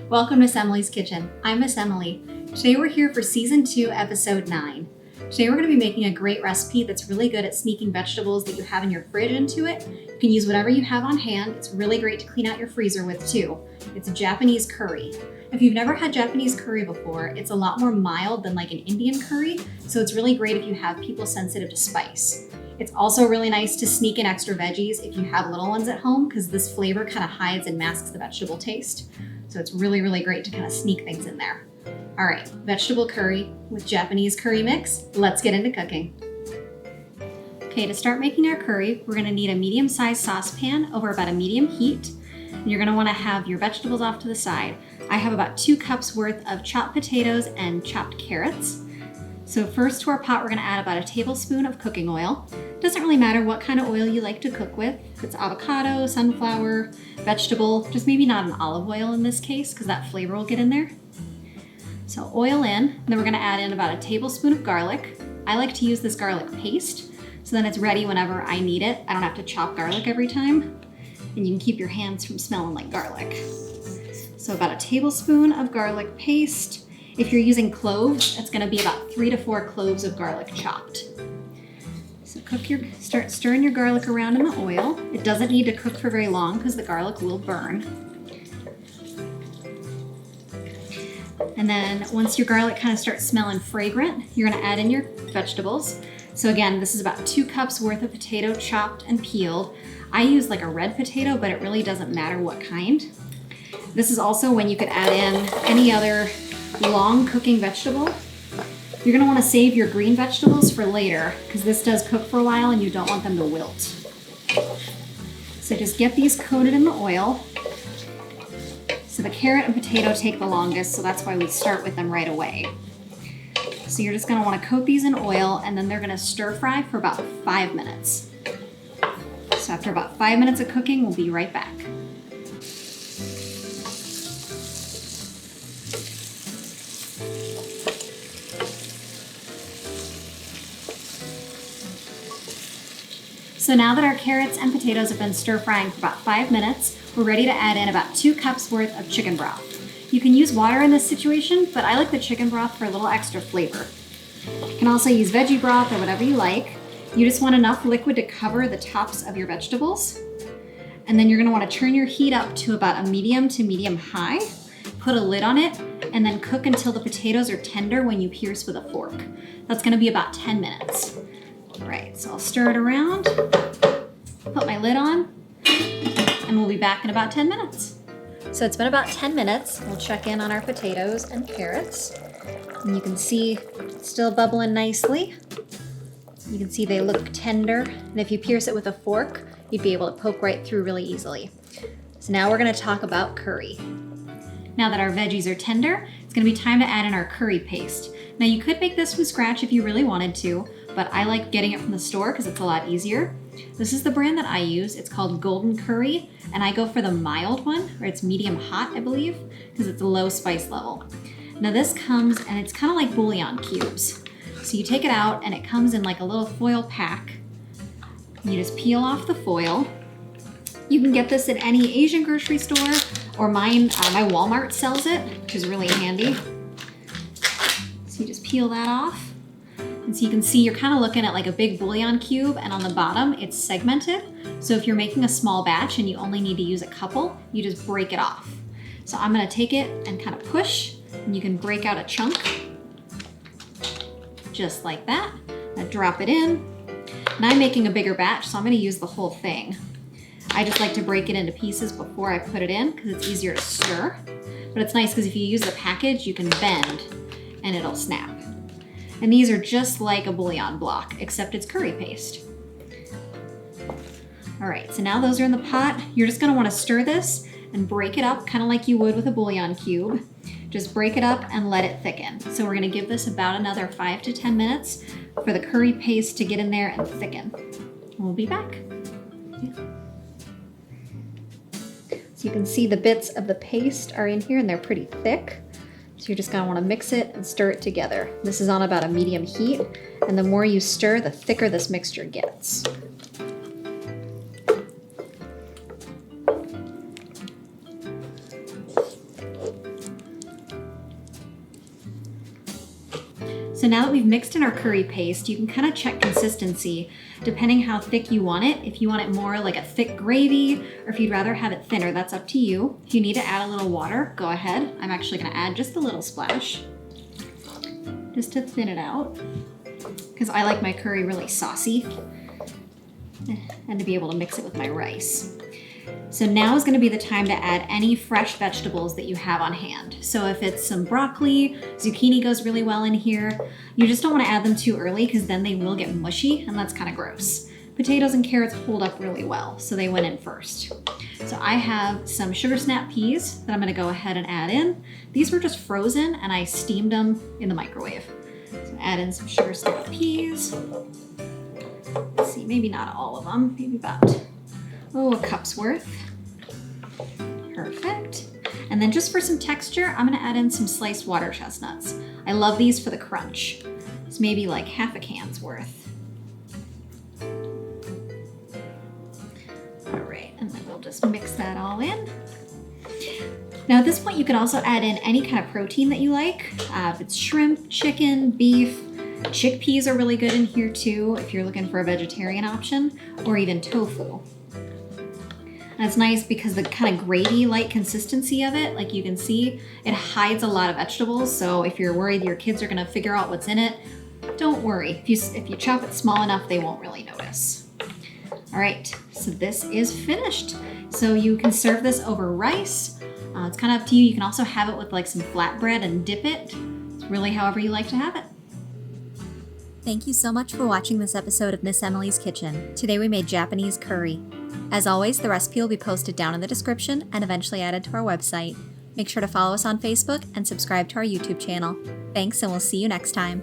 Welcome to Miss Emily's Kitchen. I'm Miss Emily. Today we're here for Season 2, Episode 9. Today we're going to be making a great recipe that's really good at sneaking vegetables that you have in your fridge into it. You can use whatever you have on hand. It's really great to clean out your freezer with too. It's a Japanese curry. If you've never had Japanese curry before, it's a lot more mild than like an Indian curry, so it's really great if you have people sensitive to spice. It's also really nice to sneak in extra veggies if you have little ones at home, because this flavor kind of hides and masks the vegetable taste. So it's really, really great to kind of sneak things in there. All right, vegetable curry with Japanese curry mix. Let's get into cooking. Okay, to start making our curry, we're gonna need a medium-sized saucepan over about a medium heat. And you're gonna wanna have your vegetables off to the side. I have about 2 cups worth of chopped potatoes and chopped carrots. So first to our pot, we're gonna add about a tablespoon of cooking oil. Doesn't really matter what kind of oil you like to cook with. If it's avocado, sunflower, vegetable, just maybe not an olive oil in this case, because that flavor will get in there. So oil in, and then we're gonna add in about a tablespoon of garlic. I like to use this garlic paste, so then it's ready whenever I need it. I don't have to chop garlic every time, and you can keep your hands from smelling like garlic. So about a tablespoon of garlic paste. If you're using cloves, it's gonna be about 3 to 4 cloves of garlic chopped. So start stirring your garlic around in the oil. It doesn't need to cook for very long because the garlic will burn. And then once your garlic kind of starts smelling fragrant, you're gonna add in your vegetables. So again, this is about 2 cups worth of potato chopped and peeled. I use like a red potato, but it really doesn't matter what kind. This is also when you could add in any other long cooking vegetable. You're gonna wanna save your green vegetables for later because this does cook for a while and you don't want them to wilt. So just get these coated in the oil. So the carrot and potato take the longest, so that's why we start with them right away. So you're just gonna wanna coat these in oil and then they're gonna stir fry for about 5 minutes. So after about 5 minutes of cooking, we'll be right back. So now that our carrots and potatoes have been stir frying for about 5 minutes, we're ready to add in about 2 cups worth of chicken broth. You can use water in this situation, but I like the chicken broth for a little extra flavor. You can also use veggie broth or whatever you like. You just want enough liquid to cover the tops of your vegetables. And then you're gonna wanna turn your heat up to about a medium to medium high, put a lid on it, and then cook until the potatoes are tender when you pierce with a fork. That's gonna be about 10 minutes. All right, so I'll stir it around, put my lid on, and we'll be back in about 10 minutes. So it's been about 10 minutes. We'll check in on our potatoes and carrots. And you can see it's still bubbling nicely. You can see they look tender. And if you pierce it with a fork, you'd be able to poke right through really easily. So now we're gonna talk about curry. Now that our veggies are tender, it's gonna be time to add in our curry paste. Now you could make this from scratch if you really wanted to, but I like getting it from the store because it's a lot easier. This is the brand that I use. It's called Golden Curry, and I go for the mild one, or it's medium hot, I believe, because it's a low spice level. Now this comes, and it's kind of like bouillon cubes. So you take it out, and it comes in like a little foil pack. You just peel off the foil. You can get this at any Asian grocery store, or mine, my Walmart sells it, which is really handy. So you just peel that off. And so you can see you're kind of looking at like a big bouillon cube, and on the bottom it's segmented. So if you're making a small batch and you only need to use a couple, you just break it off. So I'm gonna take it and kind of push, and you can break out a chunk, just like that. I drop it in. And I'm making a bigger batch, so I'm gonna use the whole thing. I just like to break it into pieces before I put it in because it's easier to stir. But it's nice because if you use the package, you can bend and it'll snap. And these are just like a bouillon block, except it's curry paste. All right, so now those are in the pot. You're just gonna wanna stir this and break it up, kind of like you would with a bouillon cube. Just break it up and let it thicken. So we're gonna give this about another 5 to 10 minutes for the curry paste to get in there and thicken. We'll be back. So you can see the bits of the paste are in here and they're pretty thick. So you're just gonna wanna mix it and stir it together. This is on about a medium heat, and the more you stir, the thicker this mixture gets. So now that we've mixed in our curry paste, you can kind of check consistency depending how thick you want it. If you want it more like a thick gravy, or if you'd rather have it thinner, that's up to you. If you need to add a little water, go ahead. I'm actually gonna add just a little splash, just to thin it out, because I like my curry really saucy and to be able to mix it with my rice. So now is gonna be the time to add any fresh vegetables that you have on hand. So if it's some broccoli, zucchini goes really well in here. You just don't wanna add them too early because then they will get mushy and that's kind of gross. Potatoes and carrots hold up really well, so they went in first. So I have some sugar snap peas that I'm gonna go ahead and add in. These were just frozen and I steamed them in the microwave. So add in some sugar snap peas. Let's see, maybe not all of them, maybe about a cup's worth. Perfect. And then just for some texture, I'm gonna add in some sliced water chestnuts. I love these for the crunch. It's maybe like half a can's worth. All right, and then we'll just mix that all in. Now at this point, you can also add in any kind of protein that you like. If it's shrimp, chicken, beef, chickpeas are really good in here too if you're looking for a vegetarian option, or even tofu. And it's nice because the kind of gravy-like consistency of it, like you can see, it hides a lot of vegetables. So if you're worried your kids are gonna figure out what's in it, don't worry. If you chop it small enough, they won't really notice. All right, so this is finished. So you can serve this over rice. It's kind of up to you. You can also have it with like some flatbread and dip it. It's really however you like to have it. Thank you so much for watching this episode of Miss Emily's Kitchen. Today we made Japanese curry. As always, the recipe will be posted down in the description and eventually added to our website. Make sure to follow us on Facebook and subscribe to our YouTube channel. Thanks, and we'll see you next time.